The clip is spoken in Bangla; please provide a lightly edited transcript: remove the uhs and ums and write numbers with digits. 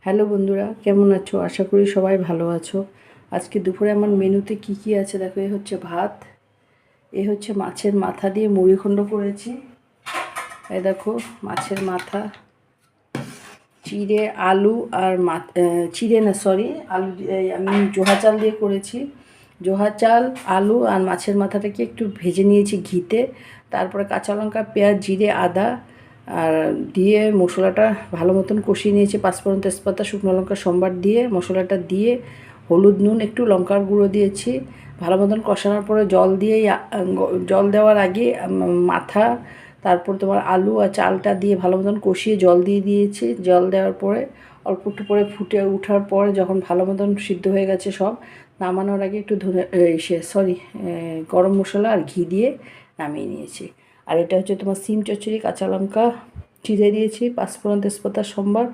হ্যালো বন্ধুরা, কেমন আছো? আশা করি সবাই ভালো আছো। আজকে দুপুরে আমার মেনুতে কি কি আছে দেখো। এই হচ্ছে ভাত, এই হচ্ছে মাছের মাথা দিয়ে মুড়িঘণ্ট করেছি। এই দেখো মাছের মাথা, চিড়ে আলু আর চিড়ে না সরি আলু আমি জোহা চাল দিয়ে করেছি। জোহা চাল, আলু আর মাছের মাথাটাকে একটু ভেজে নিয়েছি ঘিতে। তারপরে কাঁচা লঙ্কা, পেঁয়াজ, জিরে, আদা আর দিয়ে মশলাটা ভালো মতন কষিয়ে নিয়েছি। পাঁচফোড়ন, তেজপাতা, শুকনো লঙ্কা সম্বার দিয়ে মশলাটা দিয়ে হলুদ, নুন, একটু লঙ্কার গুঁড়ো দিয়েছি। ভালো মতন কষানোর পরে জল দিয়ে জল দেওয়ার আগে মাথা, তারপর তোমার আলু আর চালটা দিয়ে ভালো মতন কষিয়ে জল দিয়ে দিয়েছি। জল দেওয়ার পরে অল্প একটু পরে ফুটে ওঠার পরে যখন ভালো মতন সিদ্ধ হয়ে গেছে সব, নামানোর আগে একটু গরম মশলা আর ঘি দিয়ে নামিয়ে নিয়েছি। আর এটা হচ্ছে তোমার সিম চচ্চড়ি, কাঁচা লঙ্কা চিড়ে দিয়েছি, পাঁচফোড়ন, তেজপাতা সম্বার,